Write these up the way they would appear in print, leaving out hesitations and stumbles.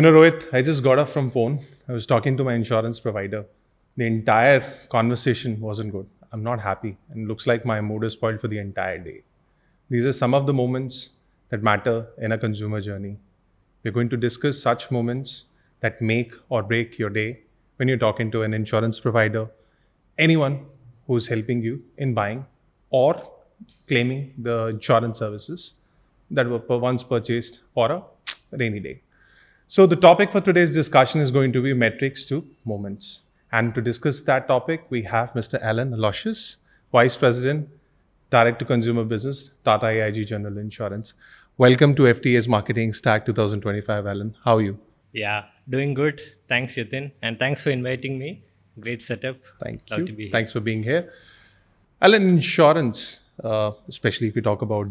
Rohit, I just got off from phone. I was talking to my insurance provider. The entire conversation wasn't good. I'm not happy, and looks like my mood is spoiled for the entire day. These are some of the moments that matter in a consumer journey. We're going to discuss such moments that make or break your day when you're talking to an insurance provider, anyone who's helping you in buying or claiming the insurance services that were once purchased for a rainy day. So, the topic for today's discussion is going to be metrics to moments. And to discuss that topic, we have Mr. Alen Aloysius, Vice President, Direct to Consumer Business, Tata AIG General Insurance. Welcome to FTA's Marketing Stack 2025, Alan. How are you? Yeah, doing good. Thanks, Yatin. And thanks for inviting me. Great setup. Thank Love you. to be here. Thanks for being here. Alan, insurance, especially if you talk about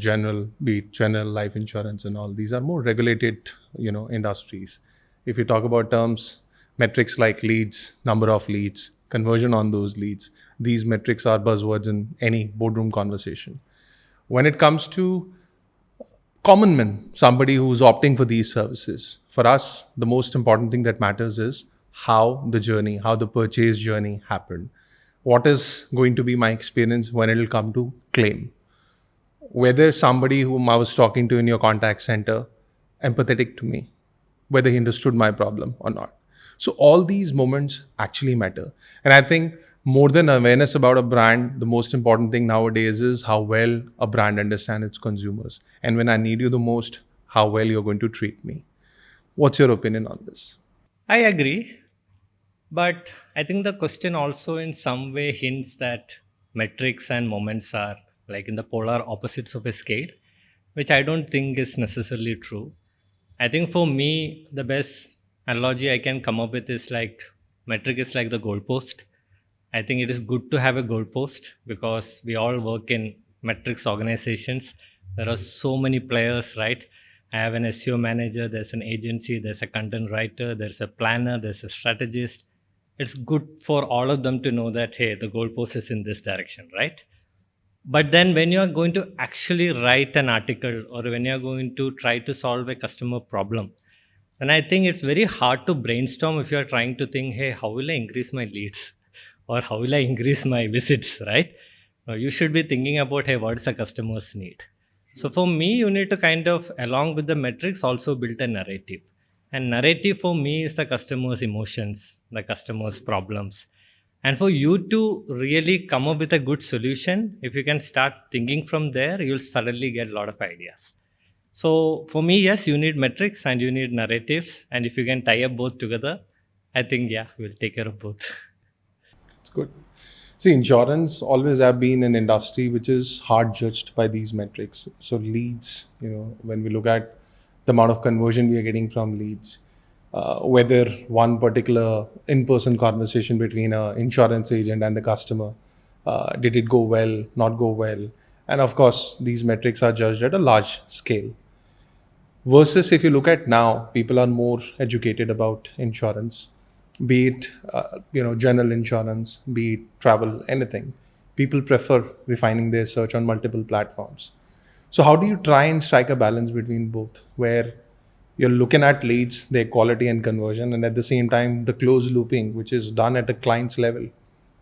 be it general life insurance and all, these are more regulated, industries. If you talk about terms, metrics like leads, number of leads, conversion on those leads, these metrics are buzzwords in any boardroom conversation. When it comes to common man, somebody who's opting for these services, for us, the most important thing that matters is how the purchase journey happened. What is going to be my experience when it'll come to claim? Whether somebody whom I was talking to in your contact center empathetic to me, whether he understood my problem or not. So all these moments actually matter. And I think more than awareness about a brand, the most important thing nowadays is how well a brand understands its consumers. And when I need you the most, how well you're going to treat me. What's your opinion on this? I agree. But I think the question also in some way hints that metrics and moments are like in the polar opposites of a scale, which I don't think is necessarily true. I think for me, the best analogy I can come up with is like metric is like the goalpost. I think it is good to have a goalpost because we all work in metrics organizations. There are so many players, right? I have an SEO manager, there's an agency, there's a content writer, there's a planner, there's a strategist. It's good for all of them to know that, hey, the goalpost is in this direction, right? But then when you are going to actually write an article or when you are going to try to solve a customer problem, then I think it's very hard to brainstorm if you are trying to think, hey, how will I increase my leads? Or how will I increase my visits, right? You should be thinking about, hey, what's the customer's need? So for me, you need to kind of, along with the metrics, also build a narrative. And narrative for me is the customer's emotions, the customer's problems. And for you to really come up with a good solution, if you can start thinking from there, you'll suddenly get a lot of ideas. So for me, yes, you need metrics and you need narratives. And if you can tie up both together, I think, yeah, we'll take care of both. It's good. See, insurance always have been an industry which is hard judged by these metrics. So leads, when we look at the amount of conversion we are getting from leads, whether one particular in-person conversation between an insurance agent and the customer, did it go well, not go well? And of course, these metrics are judged at a large scale. Versus if you look at now, people are more educated about insurance, be it general insurance, be it travel, anything. People prefer refining their search on multiple platforms. So how do you try and strike a balance between both, where you're looking at leads, their quality and conversion, and at the same time the closed looping, which is done at a client's level?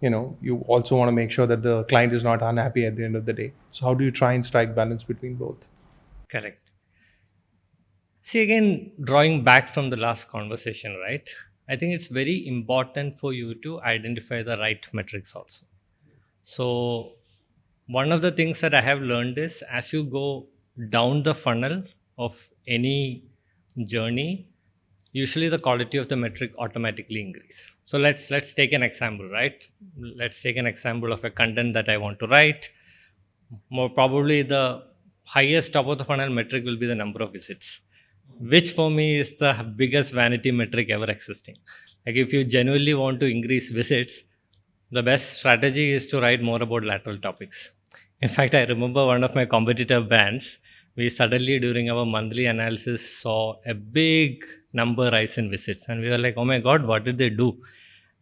You also want to make sure that the client is not unhappy at the end of the day. So how do you try and strike balance between both? Correct. See, again, drawing back from the last conversation, right? I think it's very important for you to identify the right metrics also. So, one of the things that I have learned is as you go down the funnel of any journey, usually the quality of the metric automatically increase. So let's take an example, right? Let's take an example of a content that I want to write. More probably the highest top of the funnel metric will be the number of visits, which for me is the biggest vanity metric ever existing. Like if you genuinely want to increase visits, the best strategy is to write more about lateral topics. In fact, I remember one of my competitor bands, we suddenly during our monthly analysis saw a big number rise in visits. And we were like, oh my God, what did they do?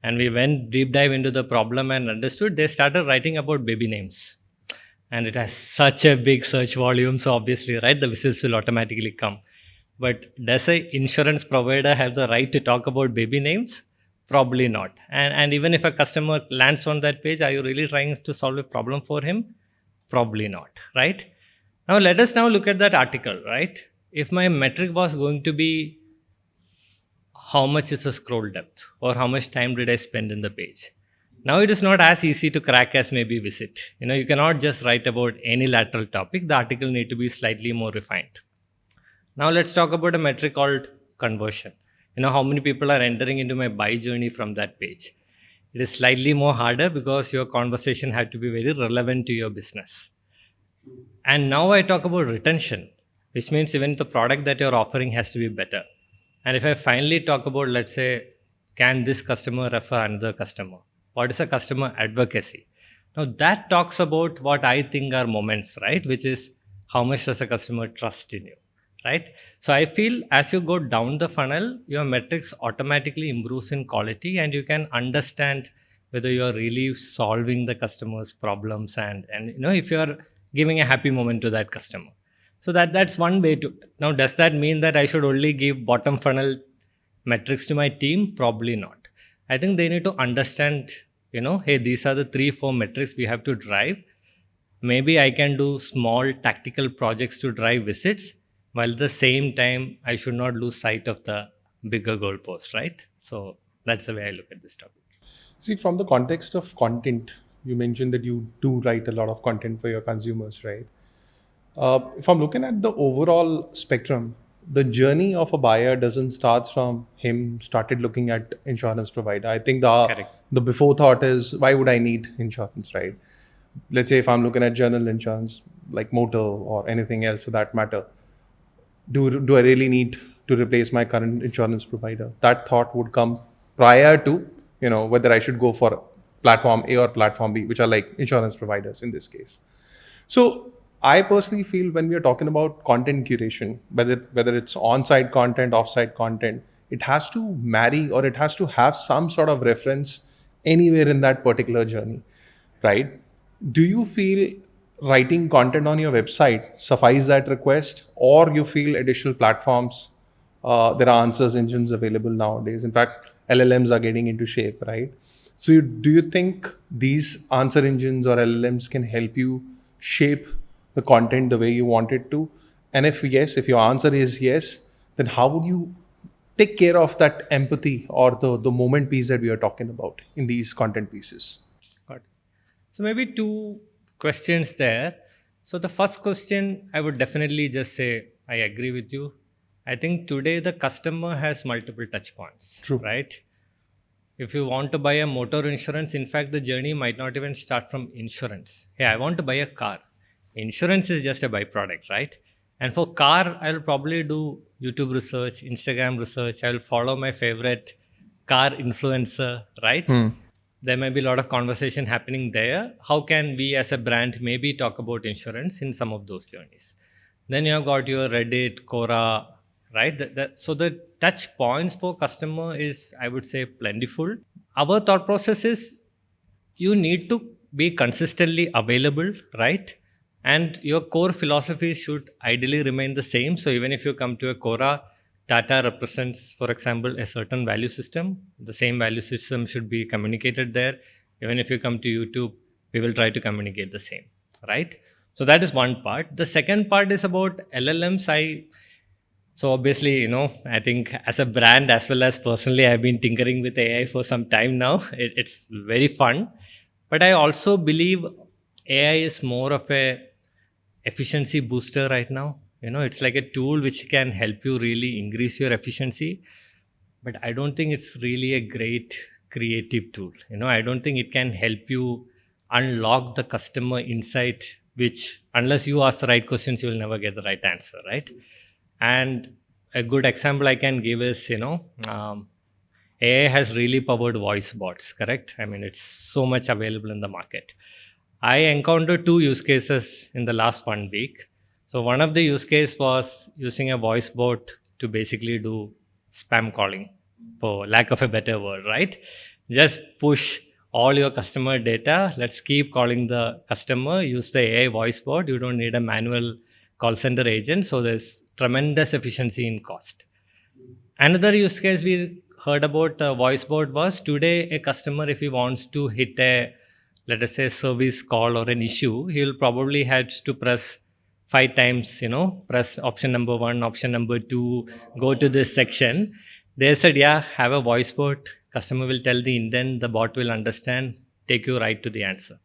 And we went deep dive into the problem and understood they started writing about baby names. And it has such a big search volume. So obviously, right, the visits will automatically come. But does a insurance provider have the right to talk about baby names? Probably not. And even if a customer lands on that page, are you really trying to solve a problem for him? Probably not, right? Now let us now look at that article, right? If my metric was going to be how much is the scroll depth or how much time did I spend in the page, now it is not as easy to crack as maybe visit. You cannot just write about any lateral topic. The article need to be slightly more refined. Now let's talk about a metric called conversion. How many people are entering into my buy journey from that page. It is slightly more harder because your conversation had to be very relevant to your business. And now I talk about retention, which means even the product that you're offering has to be better. And if I finally talk about, let's say, can this customer refer another customer? What is a customer advocacy? Now that talks about what I think are moments, right? Which is how much does a customer trust in you, right? So I feel as you go down the funnel, your metrics automatically improves in quality, and you can understand whether you're really solving the customer's problems, and if you're giving a happy moment to that customer. So that's one way to. Now does that mean that I should only give bottom funnel metrics to my team? Probably not. I think they need to understand, hey, these are the 3-4 metrics we have to drive. Maybe I can do small tactical projects to drive visits, while at the same time I should not lose sight of the bigger goalpost, right? So that's the way I look at this topic. See, from the context of content, you mentioned that you do write a lot of content for your consumers, right? If I'm looking at the overall spectrum, the journey of a buyer doesn't start from him started looking at insurance provider. I think Correct. the before thought is, why would I need insurance, right? Let's say if I'm looking at general insurance, like motor or anything else for that matter, do I really need to replace my current insurance provider? That thought would come prior to whether I should go for platform A or platform B, which are like insurance providers in this case. So I personally feel when we are talking about content curation, whether it's on-site content, off-site content, it has to marry or it has to have some sort of reference anywhere in that particular journey, right? Do you feel writing content on your website suffice that request, or you feel additional platforms, there are answers engines available nowadays? In fact, LLMs are getting into shape, right? So do you think these answer engines or LLMs can help you shape the content the way you want it to? And if yes, if your answer is yes, then how would you take care of that empathy or the moment piece that we are talking about in these content pieces? Got it. So maybe 2 questions there. So the first question, I would definitely just say I agree with you. I think today the customer has multiple touch points, True. right? If you want to buy a motor insurance, in fact, the journey might not even start from insurance. Hey, I want to buy a car. Insurance is just a byproduct, right? And for car, I'll probably do YouTube research, Instagram research. I'll follow my favorite car influencer, right? There may be a lot of conversation happening there. How can we as a brand maybe talk about insurance in some of those journeys? Then you have got your Reddit, Quora, right? So the touch points for customer is, I would say, plentiful. Our thought process is you need to be consistently available, right? And your core philosophy should ideally remain the same. So even if you come to a Quora, Tata represents, for example, a certain value system. The same value system should be communicated there. Even if you come to YouTube, we will try to communicate the same, right? So that is one part. The second part is about LLMs. So obviously, I think as a brand as well as personally, I've been tinkering with AI for some time now. It's very fun. But I also believe AI is more of a efficiency booster right now. It's like a tool which can help you really increase your efficiency. But I don't think it's really a great creative tool. I don't think it can help you unlock the customer insight, which unless you ask the right questions, you'll never get the right answer, right? And a good example I can give is, AI has really powered voice bots, correct? I mean, it's so much available in the market. I encountered 2 use cases in the last 1 week. So one of the use case was using a voice bot to basically do spam calling, for lack of a better word, right? Just push all your customer data. Let's keep calling the customer. Use the AI voice bot. You don't need a manual call center agent. So there's tremendous efficiency in cost. Another use case we heard about voice bot was today a customer, if he wants to hit a, let us say, service call or an issue, he will probably have to press 5 times, press option number 1, option number 2, go to this section. They said, yeah, have a voice bot. Customer will tell the intent, the bot will understand, take you right to the answer.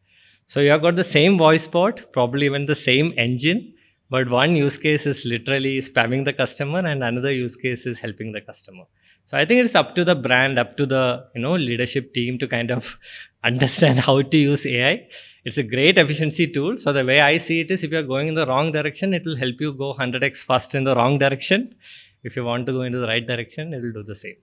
So you have got the same voice bot, probably even the same engine, but one use case is literally spamming the customer and another use case is helping the customer. So I think it's up to the brand, up to the leadership team to kind of understand how to use AI. It's a great efficiency tool. So the way I see it is, if you're going in the wrong direction, it will help you go 100x faster in the wrong direction. If you want to go into the right direction, it will do the same.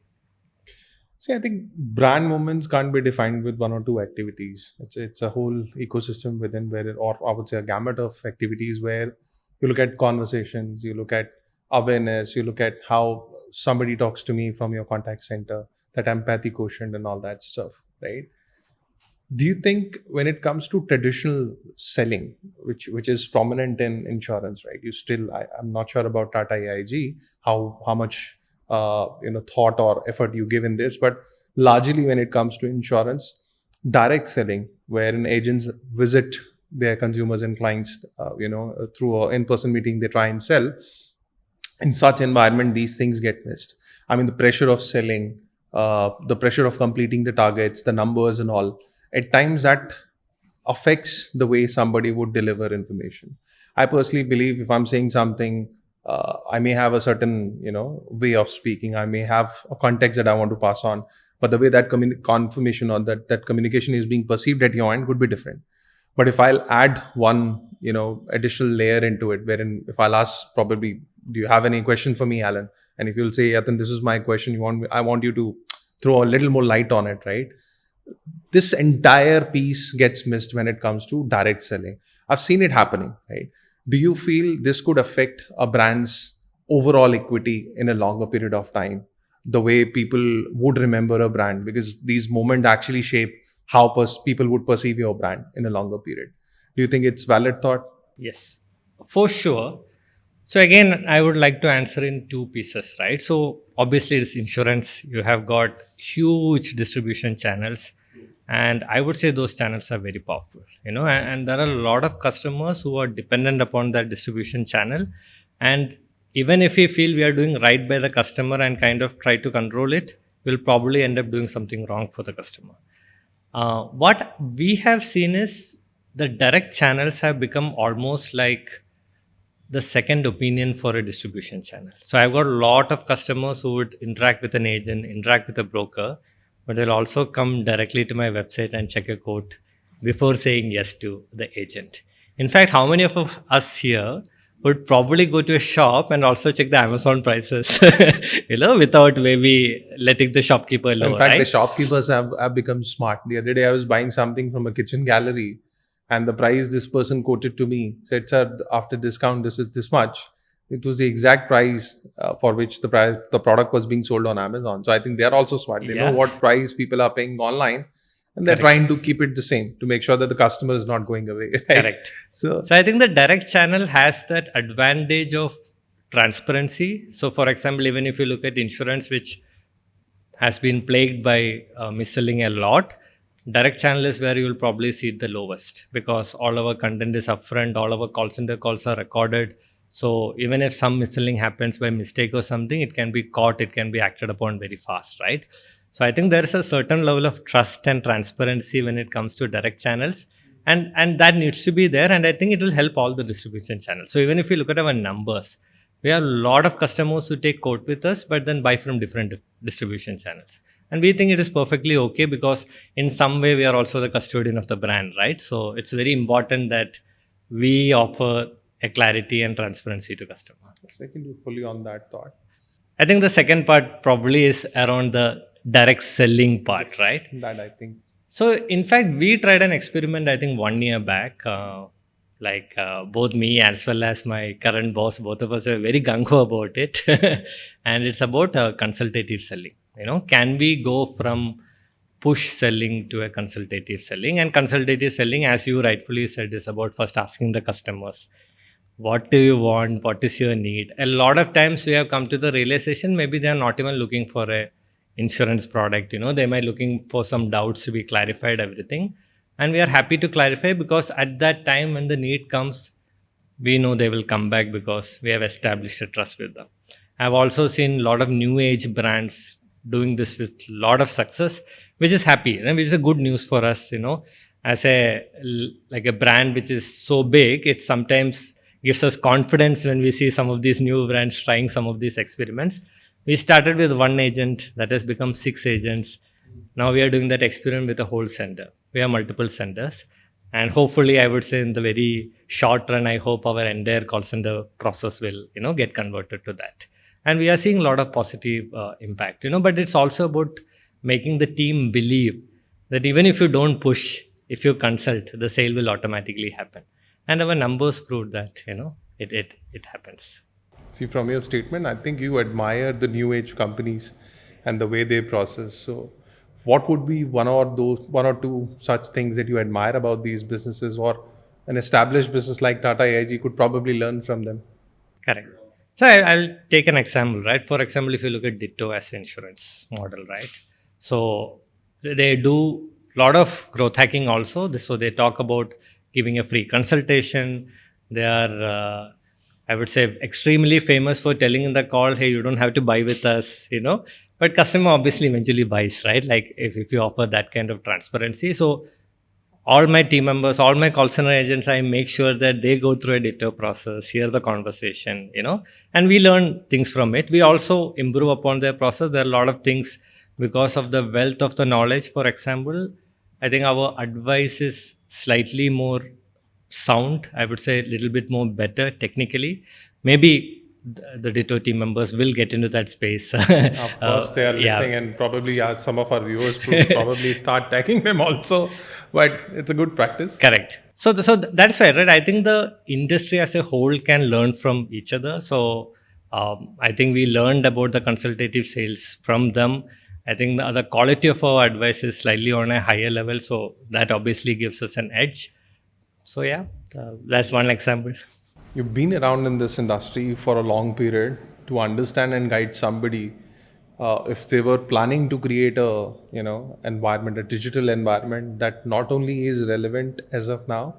See, I think brand moments can't be defined with one or two activities. It's a whole ecosystem within or I would say a gamut of activities where you look at conversations, you look at awareness, you look at how somebody talks to me from your contact center, that empathy quotient and all that stuff, right? Do you think when it comes to traditional selling, which is prominent in insurance, right? I'm not sure about Tata AIG, how much thought or effort you give in this, but largely when it comes to insurance, direct selling, wherein agents visit their consumers and clients, through an in-person meeting, they try and sell. In such environment, these things get missed. I mean, the pressure of selling, the pressure of completing the targets, the numbers and all, at times that affects the way somebody would deliver information. I personally believe if I'm saying something, I may have a certain, way of speaking. I may have a context that I want to pass on, but the way that confirmation or that communication is being perceived at your end could be different. But if I'll add one, additional layer into it, wherein if I'll ask probably, do you have any question for me, Alan? And if you'll say, Yatan, this is my question, I want you to throw a little more light on it, right? This entire piece gets missed when it comes to direct selling. I've seen it happening, right? Do you feel this could affect a brand's overall equity in a longer period of time? The way people would remember a brand, because these moments actually shape how people would perceive your brand in a longer period. Do you think it's valid thought? Yes, for sure. So again, I would like to answer in two pieces, right? So obviously it's insurance. You have got huge distribution channels. And I would say those channels are very powerful, and there are a lot of customers who are dependent upon that distribution channel. And even if we feel we are doing right by the customer and kind of try to control it, we'll probably end up doing something wrong for the customer. What we have seen is the direct channels have become almost like the second opinion for a distribution channel. So I've got a lot of customers who would interact with an agent, interact with a broker, but they'll also come directly to my website and check a quote before saying yes to the agent. In fact, how many of us here would probably go to a shop and also check the Amazon prices, without maybe letting the shopkeeper know, In fact, right? the shopkeepers have become smart. The other day, I was buying something from a kitchen gallery, and the price this person quoted to me said, "Sir, after discount, this is this much." It was the exact price for which the product was being sold on Amazon. So I think they are also smart. They know what price people are paying online, and they're trying to keep it the same to make sure that the customer is not going away. Right? Correct. So I think the direct channel has that advantage of transparency. So for example, even if you look at insurance, which has been plagued by mis-selling a lot, direct channel is where you will probably see it the lowest, because all our content is upfront, all our call center calls are recorded. So even if some mis-selling happens by mistake or something, it can be caught, it can be acted upon very fast, right? So I think there is a certain level of trust and transparency when it comes to direct channels, and that needs to be there. And I think it will help all the distribution channels. So even if you look at our numbers, we have a lot of customers who take quote with us, but then buy from different distribution channels. And we think it is perfectly okay, because in some way we are also the custodian of the brand, right? So it's very important that we offer a clarity and transparency to customer. I can do fully on that thought. I think the second part probably is around the direct selling part, Yes, right? That I think. So in fact, we tried an experiment, I think 1 year back. Both me as well as my current boss, both of us are very gung-ho about it. And it's about consultative selling. Can we go from push selling to a consultative selling? And consultative selling, as you rightfully said, is about first asking the customers, what do you want, what is your need. A lot of times we have come to the realization maybe they are not even looking for a insurance product, they might looking for some doubts to be clarified, everything. And we are happy to clarify, because at that time when the need comes, we know they will come back because we have established a trust with them. I've also seen a lot of new age brands doing this with a lot of success, which is happy, which is a good news for us, as a like a brand which is so big. It sometimes gives us confidence when we see some of these new brands trying some of these experiments. We started with one agent, that has become 6 agents. Now we are doing that experiment with a whole center. We have multiple centers, and hopefully, I would say in the very short run, I hope our entire call center process will, get converted to that. And we are seeing a lot of positive impact, but it's also about making the team believe that even if you don't push, if you consult, the sale will automatically happen. And our numbers prove that, it happens. See, from your statement, I think you admire the new age companies and the way they process. So, what would be one or two such things that you admire about these businesses, or an established business like Tata AIG could probably learn from them? Correct. So I'll take an example, right? For example, if you look at Ditto as insurance model, right? So they do a lot of growth hacking also. So they talk about giving a free consultation. They are, I would say, extremely famous for telling in the call, hey, you don't have to buy with us, But customer obviously eventually buys, right? Like if you offer that kind of transparency. So all my team members, all my call center agents, I make sure that they go through a Ditto process, hear the conversation, and we learn things from it. We also improve upon their process. There are a lot of things because of the wealth of the knowledge. For example, I think our advice is slightly more sound, I would say a little bit more better technically. Maybe the Ditto team members will get into that space. Of course, they are Yeah. listening, and probably as some of our viewers will probably start tagging them also. But it's a good practice. Correct. So that's why, right? I think the industry as a whole can learn from each other. So I think we learned about the consultative sales from them. I think the quality of our advice is slightly on a higher level. So that obviously gives us an edge. So yeah, that's one example. You've been around in this industry for a long period to understand and guide somebody if they were planning to create a environment, a digital environment that not only is relevant as of now,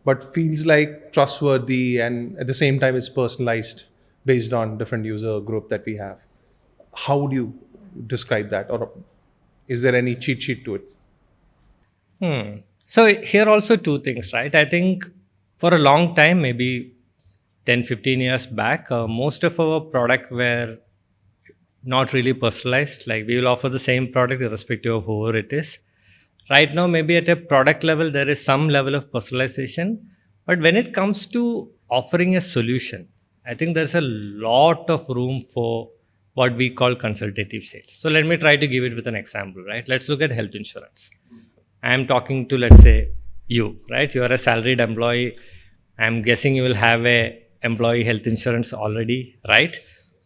but feels like trustworthy and at the same time is personalized based on different user group that we have. How would you describe that, or is there any cheat sheet to it? So here also two things, right? I think for a long time, maybe 10, 15 years back, most of our product were not really personalized. Like we will offer the same product irrespective of whoever it is. Right now, maybe at a product level, there is some level of personalization. But when it comes to offering a solution, I think there's a lot of room for what we call consultative sales. So let me try to give it with an example, right? Let's look at health insurance. I am talking to, let's say, you, right? You are a salaried employee. I'm guessing you will have a employee health insurance already, right?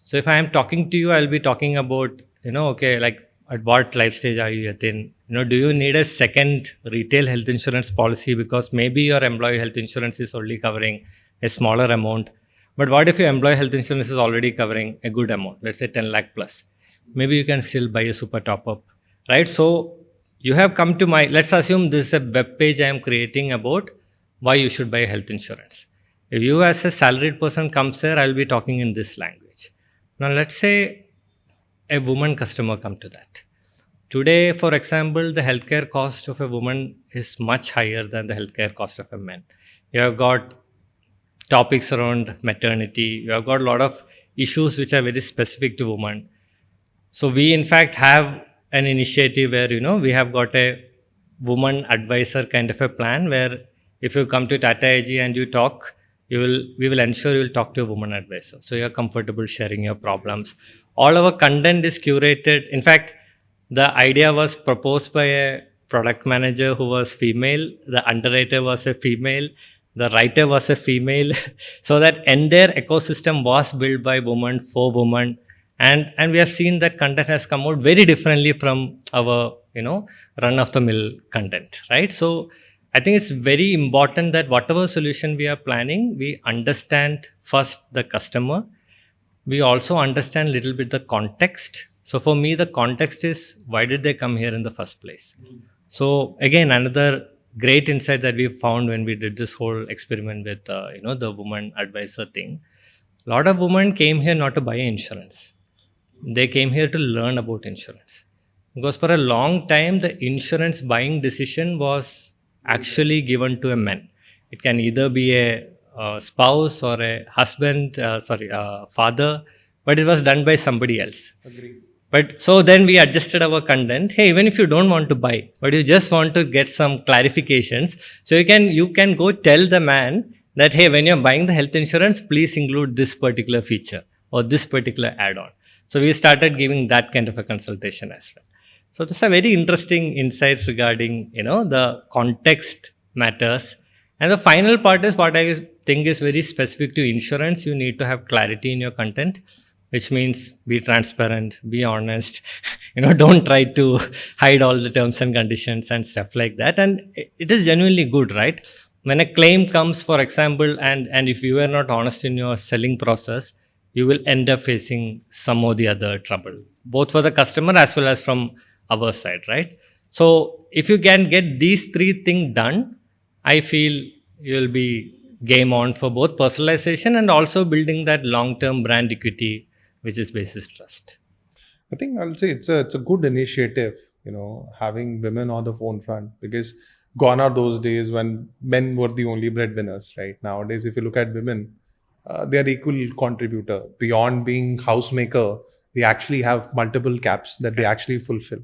So if I am talking to you, I'll be talking about, okay, like at what life stage are you in? Do you need a second retail health insurance policy because maybe your employee health insurance is only covering a smaller amount? But what if your employee health insurance is already covering a good amount, let's say 10 lakh plus? Maybe you can still buy a super top up, right? So you have come to let's assume this is a web page I am creating about why you should buy health insurance. If you as a salaried person comes here, I'll be talking in this language. Now let's say a woman customer come to that. Today, for example, the healthcare cost of a woman is much higher than the healthcare cost of a man. You have got topics around maternity. You have got a lot of issues which are very specific to women. So we in fact have an initiative where, we have got a woman advisor kind of a plan where if you come to Tata AIG and you talk, we will ensure you will talk to a woman advisor. So you're comfortable sharing your problems. All our content is curated. In fact, the idea was proposed by a product manager who was female. The underwriter was a female. The writer was a female. So that entire ecosystem was built by women for women. And we have seen that content has come out very differently from our, run of the mill content, right? So I think it's very important that whatever solution we are planning, we understand first the customer. We also understand a little bit the context. So for me, the context is why did they come here in the first place? So again, another great insight that we found when we did this whole experiment with the woman advisor thing. A lot of women came here not to buy insurance. They came here to learn about insurance. Because for a long time, the insurance buying decision was actually given to a man. It can either be a spouse or a husband, father, but it was done by somebody else. Agree. But so then we adjusted our content. Hey, even if you don't want to buy, but you just want to get some clarifications, so you can go tell the man that, hey, when you're buying the health insurance, please include this particular feature or this particular add-on. So we started giving that kind of a consultation as well. So this are very interesting insights regarding the context matters. And the final part is what I think is very specific to insurance. You need to have clarity in your content, which means be transparent, be honest, don't try to hide all the terms and conditions and stuff like that. And it is genuinely good, right? When a claim comes, for example, and if you are not honest in your selling process, you will end up facing some or the other trouble, both for the customer as well as from our side, right? So if you can get these three things done, I feel you'll be game on for both personalization and also building that long-term brand equity, which is basis trust. I think I'll say it's a good initiative, having women on the forefront, because gone are those days when men were the only breadwinners, right? Nowadays, if you look at women, they are equal contributor. Beyond being housemaker, they actually have multiple caps that they actually fulfill,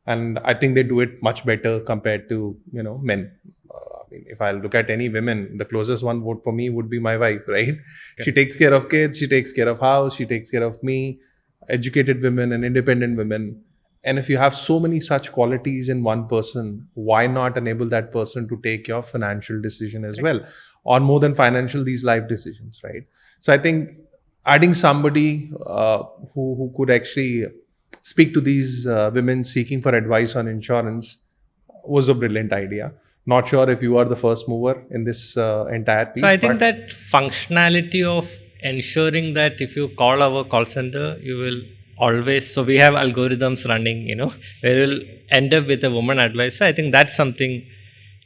and I think they do it much better compared to men. I mean, if I look at any women, the closest one would for me would be my wife, right? Okay. She takes care of kids, she takes care of house, she takes care of me, educated women and independent women. And if you have so many such qualities in one person, why not enable that person to take your financial decision as well? Or more than financial, these life decisions, right? So I think adding somebody who could actually speak to these women seeking for advice on insurance was a brilliant idea. Not sure if you are the first mover in this entire piece. So I think that functionality of ensuring that if you call our call center, you will always, so we have algorithms running, where you'll end up with a woman advisor. I think that's something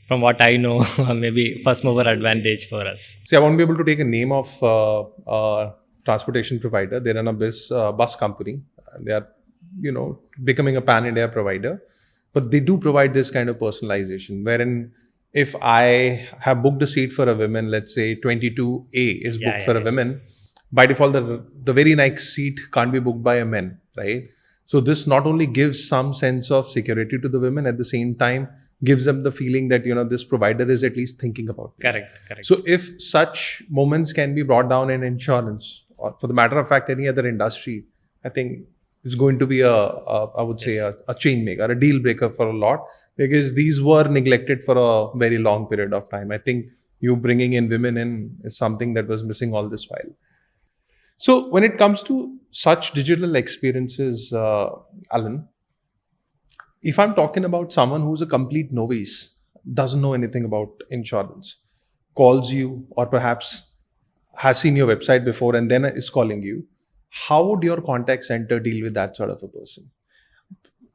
from what I know, maybe first mover advantage for us. See, I won't be able to take a name of transportation provider. They run a bus company. They are, becoming a pan-India provider. But they do provide this kind of personalization, wherein if I have booked a seat for a woman, let's say 22A is booked for a woman, by default, the very next seat can't be booked by a man, right? So this not only gives some sense of security to the women, at the same time, gives them the feeling that, this provider is at least thinking about it. Correct. So if such moments can be brought down in insurance, or for the matter of fact, any other industry, I think it's going to be I would say a change maker, a deal breaker for a lot, because these were neglected for a very long period of time. I think you bringing in women in is something that was missing all this while. So when it comes to such digital experiences, Alan, if I'm talking about someone who's a complete novice, doesn't know anything about insurance, calls you or perhaps has seen your website before and then is calling you, how would your contact center deal with that sort of a person?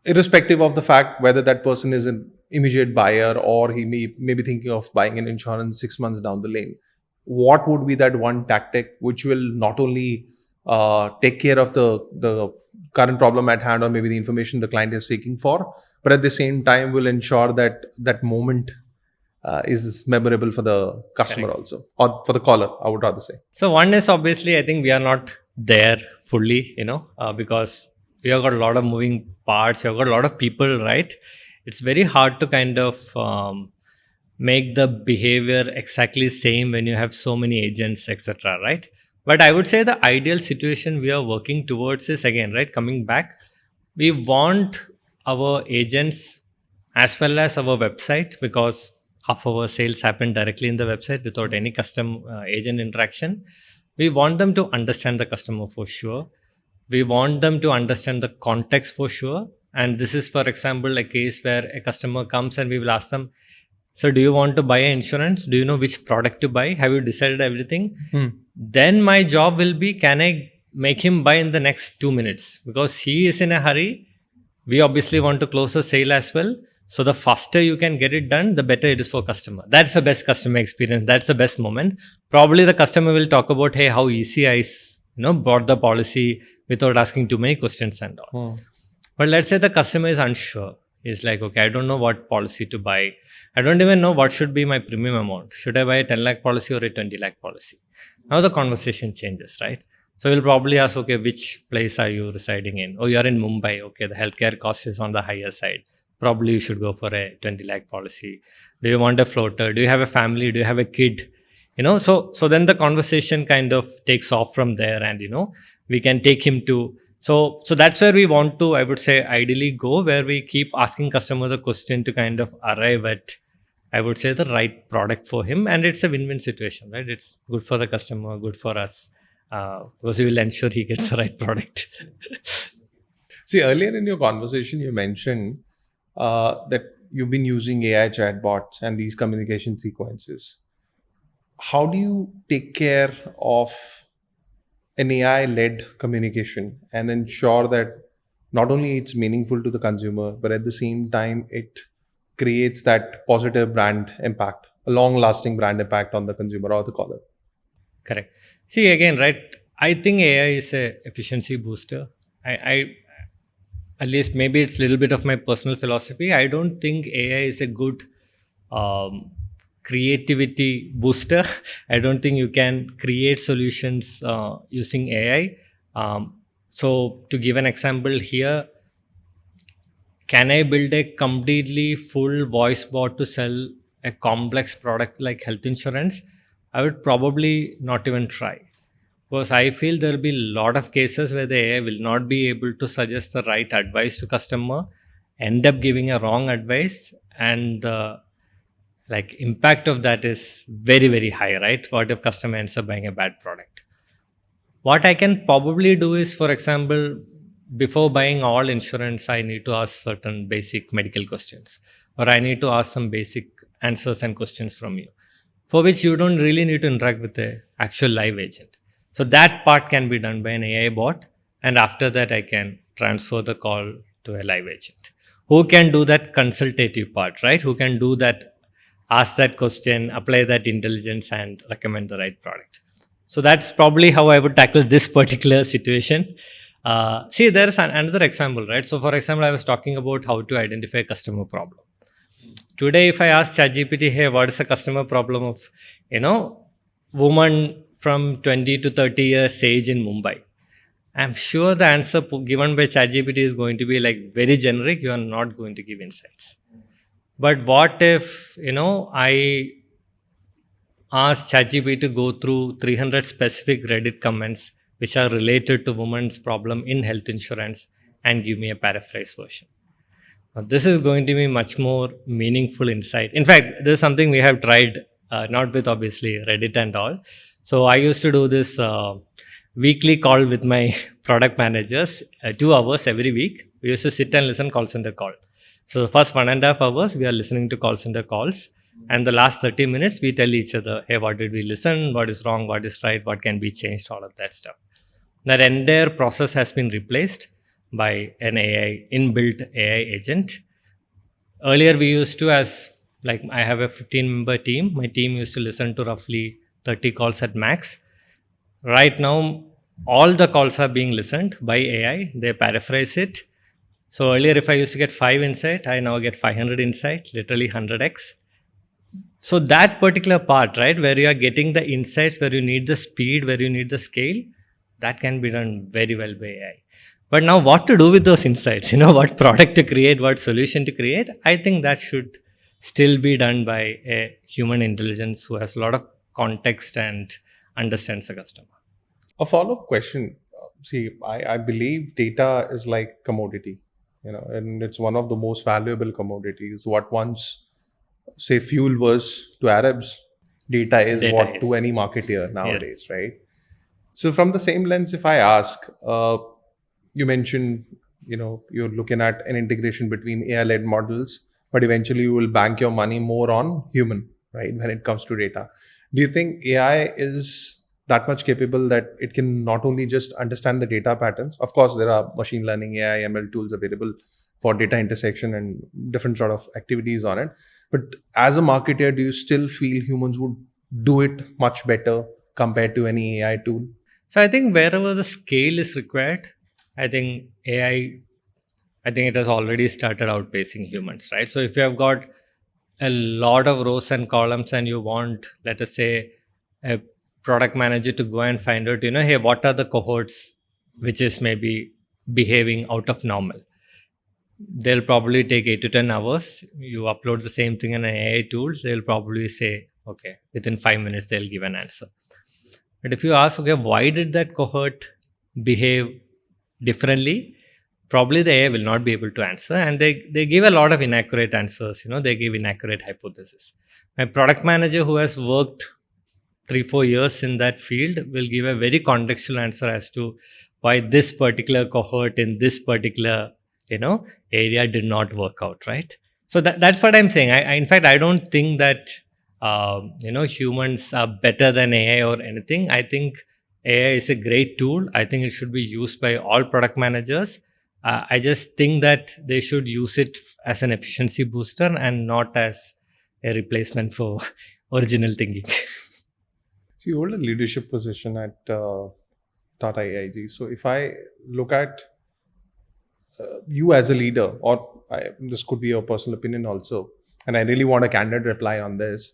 Irrespective of the fact whether that person is an immediate buyer or he may be thinking of buying an insurance 6 months down the lane, what would be that one tactic which will not only take care of the current problem at hand or maybe the information the client is seeking for, but at the same time will ensure that that moment is memorable for the customer also, or for the caller, I would rather say. So one is obviously, I think we are not there fully, because we have got a lot of moving parts, we have got a lot of people, right? It's very hard to kind of make the behavior exactly same when you have so many agents, etc., right? But I would say the ideal situation we are working towards is, again, right, coming back, we want our agents as well as our website, because half of our sales happen directly in the website without any custom agent interaction. We want them to understand the customer for sure. We want them to understand the context for sure. And this is, for example, a case where a customer comes and we will ask them, So do you want to buy insurance? Do you know which product to buy? Have you decided everything? Hmm. Then my job will be, can I make him buy in the next 2 minutes? Because he is in a hurry. We obviously want to close the sale as well. So the faster you can get it done, the better it is for customer. That's the best customer experience. That's the best moment. Probably the customer will talk about, hey, how easy bought the policy without asking too many questions and all. But let's say the customer is unsure. He's like, okay, I don't know what policy to buy. I don't even know what should be my premium amount. Should I buy a 10 lakh policy or a 20 lakh policy? Now the conversation changes, right? So we'll probably ask, okay, which place are you residing in? Oh, you're in Mumbai. Okay, the healthcare cost is on the higher side. Probably you should go for a 20 lakh policy. Do you want a floater? Do you have a family? Do you have a kid? So then the conversation kind of takes off from there, and we can take him to. So that's where we want to, I would say, ideally go, where we keep asking customer the question to kind of arrive at, I would say, the right product for him, and it's a win-win situation, right? It's good for the customer, good for us, because we will ensure he gets the right product. See, earlier in your conversation, you mentioned that you've been using AI chatbots and these communication sequences. How do you take care of an AI-led communication and ensure that not only it's meaningful to the consumer, but at the same time, it creates that positive brand impact, a long-lasting brand impact on the consumer or the caller? Correct. See, again, right, I think AI is a efficiency booster. I at least maybe it's a little bit of my personal philosophy. I don't think AI is a good creativity booster. I don't think you can create solutions using AI. So to give an example here, can I build a completely full voice bot to sell a complex product like health insurance? I would probably not even try, because I feel there will be a lot of cases where the AI will not be able to suggest the right advice to customer, end up giving a wrong advice, and the impact of that is very, very high, right? What if customer ends up buying a bad product? What I can probably do is, for example, before buying all insurance, I need to ask certain basic medical questions, or I need to ask some basic answers and questions from you, for which you don't really need to interact with the actual live agent. So that part can be done by an AI bot, and after that, I can transfer the call to a live agent who can do that consultative part, right? Who can do that, ask that question, apply that intelligence, and recommend the right product. So that's probably how I would tackle this particular situation. See, there is another example, right? So, for example, I was talking about how to identify a customer problem. Today, if I ask ChatGPT, hey, what is the customer problem of, woman from 20 to 30 years age in Mumbai? I'm sure the answer given by ChatGPT is going to be very generic. You are not going to give insights. But what if, I ask ChatGPT to go through 300 specific Reddit comments which are related to women's problem in health insurance and give me a paraphrase version? Now, this is going to be much more meaningful insight. In fact, this is something we have tried, not with obviously Reddit and all. So I used to do this weekly call with my product managers, 2 hours every week. We used to sit and listen call center call. So the first 1.5 hours, we are listening to call center calls. And the last 30 minutes, we tell each other, hey, what did we listen? What is wrong? What is right? What can be changed? All of that stuff. That entire process has been replaced by an AI, inbuilt AI agent. Earlier, we used to, I have a 15-member team. My team used to listen to roughly 30 calls at max. Right now, all the calls are being listened by AI. They paraphrase it. So earlier, if I used to get 5 insight, I now get 500 insight, literally 100x. So that particular part, right, where you are getting the insights, where you need the speed, where you need the scale, that can be done very well by AI. But now what to do with those insights, what product to create, what solution to create, I think that should still be done by a human intelligence who has a lot of context and understands the customer. A follow-up question. See, I believe data is like commodity, and it's one of the most valuable commodities. What once, say, fuel was to Arabs, data is what to any marketeer nowadays, yes. Right? So from the same lens, if I ask, you mentioned, you're looking at an integration between AI-led models but eventually you will bank your money more on human, right? When it comes to data, do you think AI is that much capable that it can not only just understand the data patterns? Of course, there are machine learning, AI, ML tools available for data intersection and different sort of activities on it. But as a marketer, do you still feel humans would do it much better compared to any AI tool? So I think wherever the scale is required, I think I think it has already started outpacing humans, right? So if you have got a lot of rows and columns and you want, let us say, a product manager to go and find out, hey, what are the cohorts which is maybe behaving out of normal? They'll probably take 8 to 10 hours. You upload the same thing in an AI tool, they'll probably say, okay, within 5 minutes, they'll give an answer. But if you ask, okay, why did that cohort behave differently? Probably the AI will not be able to answer. And they give a lot of inaccurate answers. They give inaccurate hypotheses. My product manager who has worked 3-4 years in that field will give a very contextual answer as to why this particular cohort in this particular area did not work out, right? So that's what I'm saying. In fact, I don't think that humans are better than AI or anything. I think AI is a great tool. I think it should be used by all product managers. I just think that they should use it as an efficiency booster and not as a replacement for original thinking. So you hold a leadership position at Tata AIG. So if I look at you as a leader, or this could be your personal opinion also, and I really want a candid reply on this,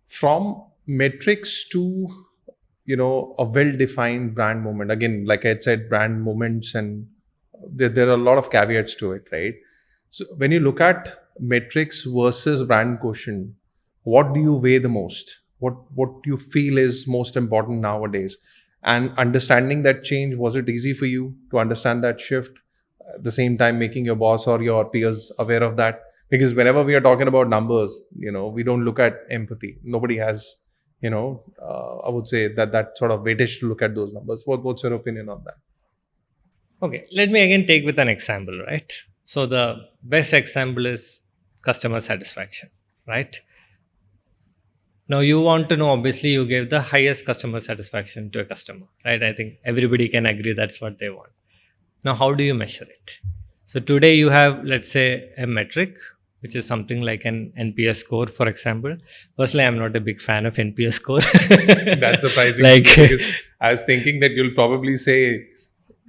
from metrics to a well-defined brand moment. Again, like I said, brand moments, and there are a lot of caveats to it, right? So when you look at metrics versus brand quotient, what do you weigh the most? What do you feel is most important nowadays? And understanding that change, was it easy for you to understand that shift? At the same time, making your boss or your peers aware of that, because whenever we are talking about numbers, we don't look at empathy. Nobody has, I would say that sort of weightage to look at those numbers. What's your opinion on that? Okay, let me again take with an example, right? So the best example is customer satisfaction, right? Now you want to know, obviously, you gave the highest customer satisfaction to a customer, right? I think everybody can agree that's what they want. Now, how do you measure it? So today you have, let's say, a metric, which is something like an NPS score, for example. Personally, I'm not a big fan of NPS score. That's surprising. Like, Because I was thinking that you'll probably say,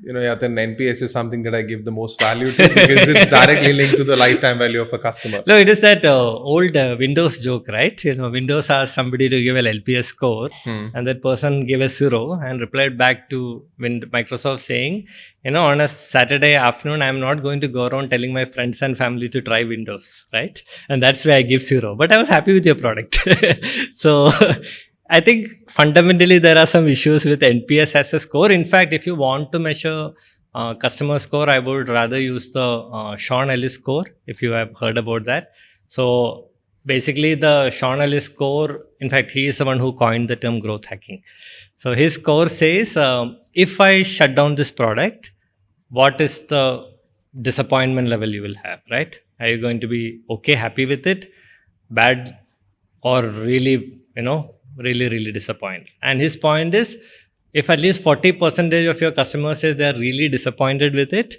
yeah, then NPS is something that I give the most value to because it's directly linked to the lifetime value of a customer. no, it is that old Windows joke, right? Windows asked somebody to give an LPS score, and that person gave a 0 and replied back to Microsoft saying, on a Saturday afternoon, I'm not going to go around telling my friends and family to try Windows, right? And that's why I give 0. But I was happy with your product. So I think fundamentally there are some issues with NPS as a score. In fact, if you want to measure customer score, I would rather use the Sean Ellis score, if you have heard about that. So basically the Sean Ellis score, in fact, he is the one who coined the term growth hacking. So his score says, if I shut down this product, what is the disappointment level you will have, right? Are you going to be okay, happy with it, bad, or really, really disappointed? And his point is, if at least 40% of your customers say they're really disappointed with it,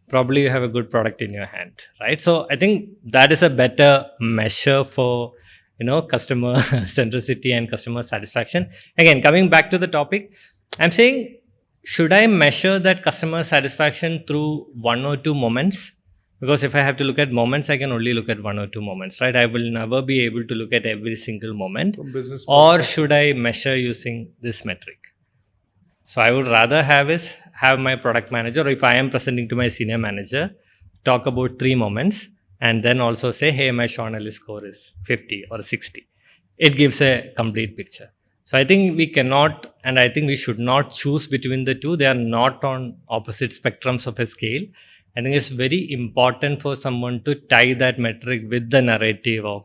probably you have a good product in your hand, right? So I think that is a better measure for customer centricity and customer satisfaction. Again, coming back to the topic, I'm saying, should I measure that customer satisfaction through 1 or 2 moments? Because if I have to look at moments, I can only look at 1 or 2 moments, right? I will never be able to look at every single moment. Or should I measure using this metric? So I would rather have my product manager, or if I am presenting to my senior manager, talk about 3 moments and then also say, hey, my Sean Ellis score is 50 or 60. It gives a complete picture. So I think we cannot, and I think we should not choose between the two. They are not on opposite spectrums of a scale. I think it's very important for someone to tie that metric with the narrative of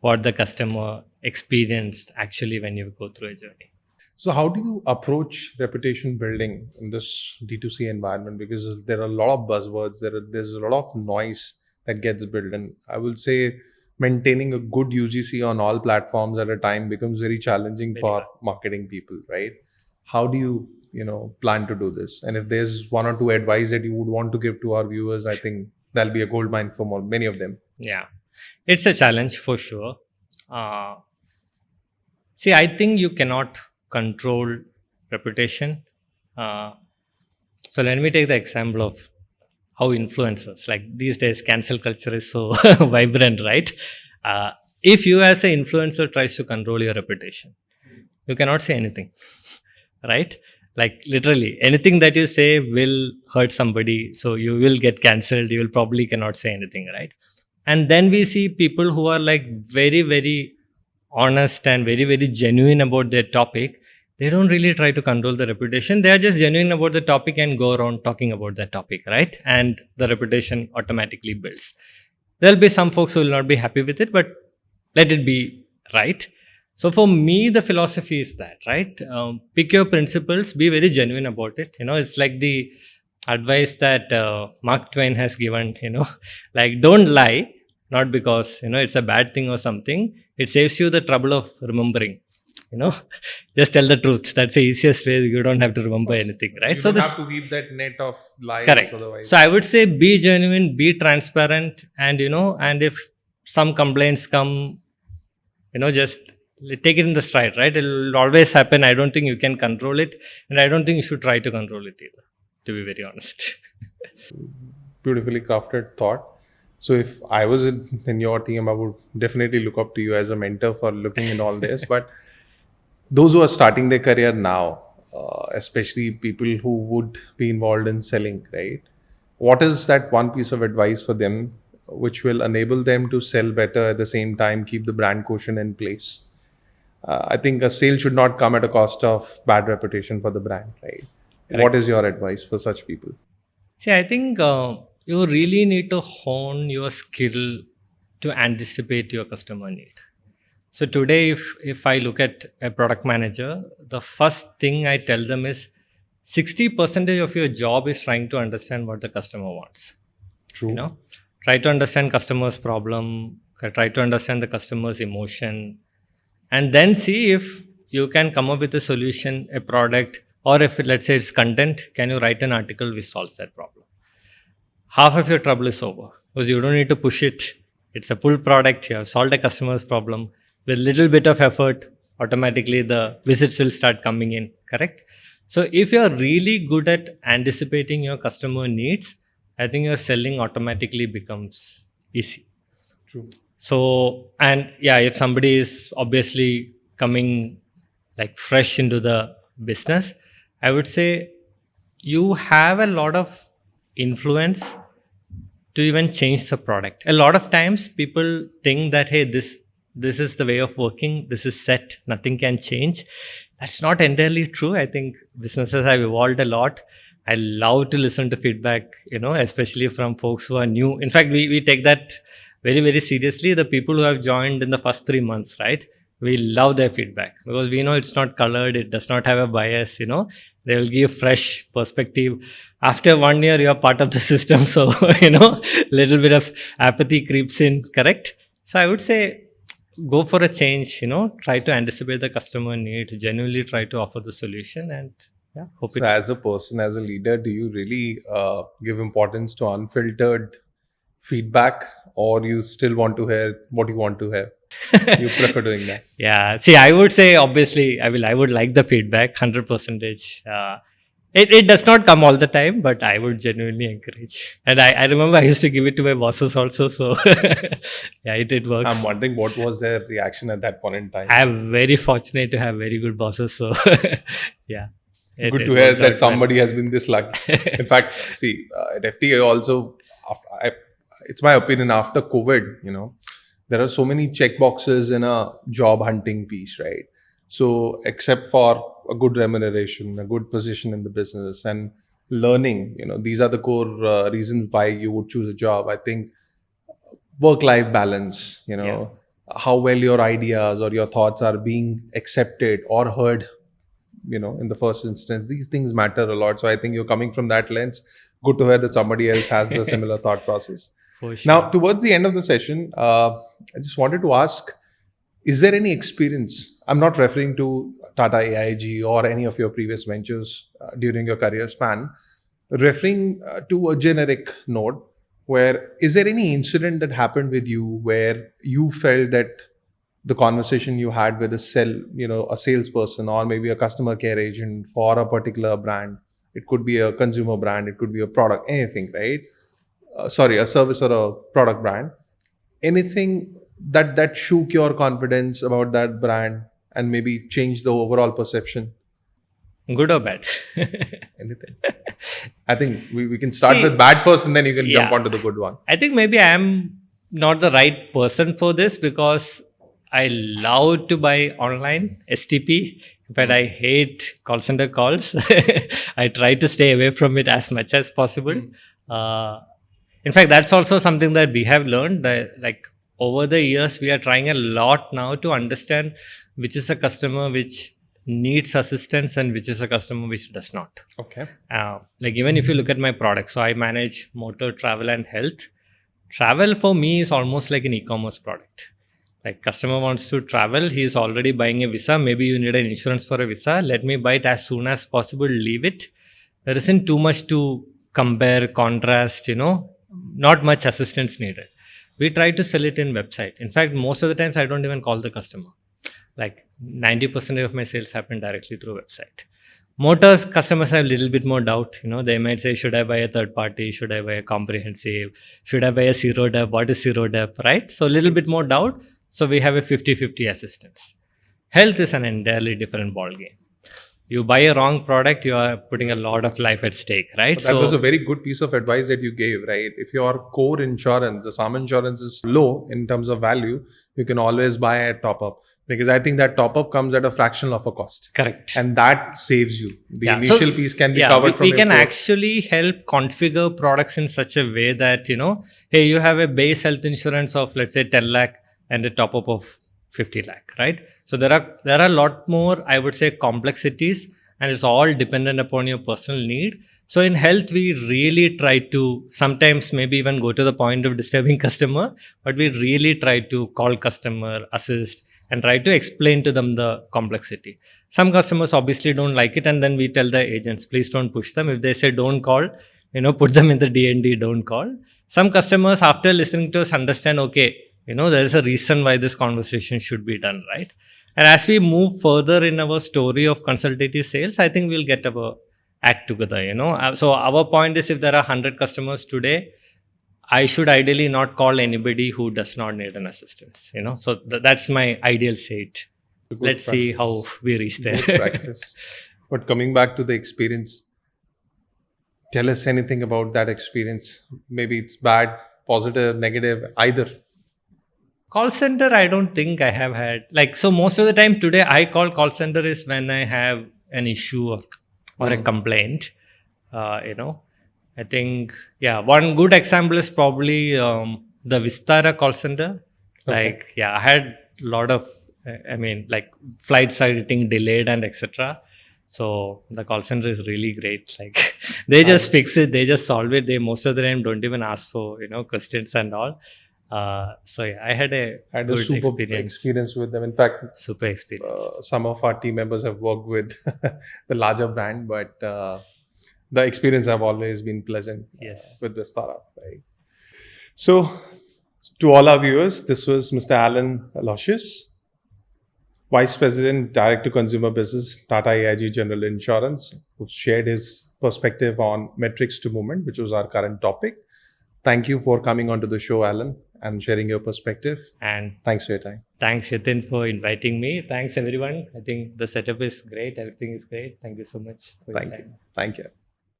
what the customer experienced actually when you go through a journey. So how do you approach reputation building in this D2C environment? Because there are a lot of buzzwords, there's a lot of noise that gets built. And I will say maintaining a good UGC on all platforms at a time becomes very challenging Very for hard. marketing people, right? How do you, plan to do this? And if there's one or two advice that you would want to give to our viewers, I think that'll be a gold mine for many of them. Yeah, it's a challenge for sure. Uh, See, I think you cannot control reputation. Uh, so let me take the example of how influencers, like these days, cancel culture is so vibrant, right? Uh, if you as an influencer tries to control your reputation, you cannot say anything, right? Like literally anything that you say will hurt somebody, so you will get cancelled. You will probably cannot say anything, right? And then we see people who are like very very honest and very very genuine about their topic. They don't really try to control the reputation. They are just genuine about the topic and go around talking about that topic, right? And the reputation automatically builds. There'll be some folks who will not be happy with it, but let it be, right? So for me, the philosophy is that, right? Pick your principles, be very genuine about it. It's like the advice that Mark Twain has given, like don't lie, not because, it's a bad thing or something. It saves you the trouble of remembering, you know, just tell the truth. That's the easiest way. You don't have to remember anything, right? You So don't this, have to weave that net of lies correct. otherwise. So I would say be genuine, be transparent, and and if some complaints come, just take it in the stride, right? It'll always happen. I don't think you can control it, and I don't think you should try to control it either, to be very honest. Beautifully crafted thought. So if I was in your team, I would definitely look up to you as a mentor for looking at all this. But those who are starting their career now, especially people who would be involved in selling, right? What is that one piece of advice for them which will enable them to sell better at the same time, keep the brand quotient in place? I think a sale should not come at a cost of bad reputation for the brand, right? Correct. What is your advice for such people? See, I think you really need to hone your skill to anticipate your customer need. So today, if I look at a product manager, the first thing I tell them is 60% of your job is trying to understand what the customer wants. True. Try to understand customer's problem, try to understand the customer's emotion, and then see if you can come up with a solution, a product, or if let's say it's content, can you write an article which solves that problem? Half of your trouble is over because you don't need to push it. It's a full product. You have solved a customer's problem with little bit of effort. Automatically, the visits will start coming in. Correct. So if you're really good at anticipating your customer needs, I think your selling automatically becomes easy. True. So, and yeah, if somebody is obviously coming like fresh into the business, I would say you have a lot of influence to even change the product. A lot of times people think that, hey, this is the way of working, this is set, nothing can change. That's not entirely true. I think businesses have evolved a lot. I love to listen to feedback, especially from folks who are new. In fact, we take that very, very seriously. The people who have joined in the first 3 months, right? We love their feedback because we know it's not colored, it does not have a bias, they will give fresh perspective. After 1 year, you are part of the system. So, little bit of apathy creeps in, correct? So I would say go for a change, try to anticipate the customer need, genuinely try to offer the solution, and yeah, hope So as a person, as a leader, do you really give importance to unfiltered feedback, or you still want to hear what you want to hear? You prefer doing that? Yeah. See, I would say obviously I would like the feedback 100%. It does not come all the time, but I would genuinely encourage. And I remember I used to give it to my bosses also. So yeah, it works. I'm wondering what was their reaction at that point in time. I'm very fortunate to have very good bosses. So yeah. Good to hear that somebody has been this lucky. In fact, see, at FTA also, it's my opinion, after COVID, there are so many check boxes in a job hunting piece, right? So except for a good remuneration, a good position in the business, and learning, these are the core reasons why you would choose a job. I think work-life balance, how well your ideas or your thoughts are being accepted or heard, in the first instance, these things matter a lot. So I think you're coming from that lens. Good to hear that somebody else has the similar thought process. For sure. Now, towards the end of the session, I just wanted to ask, is there any experience? I'm not referring to Tata AIG or any of your previous ventures during your career span, referring to a generic note, where is there any incident that happened with you where you felt that the conversation you had with a salesperson or maybe a customer care agent for a particular brand, it could be a consumer brand, it could be a product, anything, right? Sorry, a service or a product brand, anything that shook your confidence about that brand and maybe changed the overall perception? Good or bad? Anything? I think we can start See, with bad first and then you can jump yeah. onto the good one. I think maybe I'm not the right person for this because I love to buy online STP, but I hate call center calls. I try to stay away from it as much as possible. In fact, that's also something that we have learned that, like, over the years, we are trying a lot now to understand which is a customer which needs assistance and which is a customer which does not. Okay. Like, even if you look at my products, so I manage motor, travel, and health. Travel for me is almost like an e-commerce product. Like, customer wants to travel, he is already buying a visa. Maybe you need an insurance for a visa. Let me buy it as soon as possible. Leave it. There isn't too much to compare, contrast. Not much assistance needed. We try to sell it in website. In fact, most of the times I don't even call the customer. Like 90% of my sales happen directly through website. Motors, customers have a little bit more doubt. They might say, should I buy a third party? Should I buy a comprehensive? Should I buy a zero dep? What is zero dep, right? So a little bit more doubt. So we have a 50-50 assistance. Health is an entirely different ballgame. You buy a wrong product, you are putting a lot of life at stake, right? That was a very good piece of advice that you gave, right? If your core insurance, the sum insurance is low in terms of value, you can always buy a top up, because I think that top up comes at a fraction of a cost. Correct. And that saves you. The initial piece can be covered from we your can core. Actually help configure products in such a way that, hey, you have a base health insurance of, let's say, 10 lakh and a top up of 50 lakh, right? So there are a lot more, I would say, complexities, and it's all dependent upon your personal need. So in health, we really try to sometimes maybe even go to the point of disturbing customer, but we really try to call customer, assist, and try to explain to them the complexity. Some customers obviously don't like it, and then we tell the agents, please don't push them. If they say don't call, put them in the D&D, don't call. Some customers, after listening to us, understand, okay, there is a reason why this conversation should be done, right? And as we move further in our story of consultative sales, I think we'll get our act together, So our point is, if there are 100 customers today, I should ideally not call anybody who does not need an assistance, So that's my ideal state. Let's see how we reach there. Good practice. But coming back to the experience, tell us anything about that experience. Maybe it's bad, positive, negative, either. Call center, I don't think I have had. So most of the time today, I call call center is when I have an issue or a complaint. I think, one good example is probably the Vistara call center. Okay. I had a lot of, flights are getting delayed and etc. So the call center is really great. They just fix it, they just solve it. They most of the time don't even ask for, questions and all. I had a super experience with them. In fact, super experience. Some of our team members have worked with the larger brand, but the experience have always been pleasant. Yes. With the startup, right? So, to all our viewers, this was Mr. Alen Aloysius, Vice President, Direct to Consumer Business, Tata AIG General Insurance, who shared his perspective on metrics to movement, which was our current topic. Thank you for coming onto the show, Alen, and sharing your perspective. And thanks for your time. Thanks, Yatin, for inviting me. Thanks, everyone. I think the setup is great. Everything is great. Thank you so much for your time. Thank you.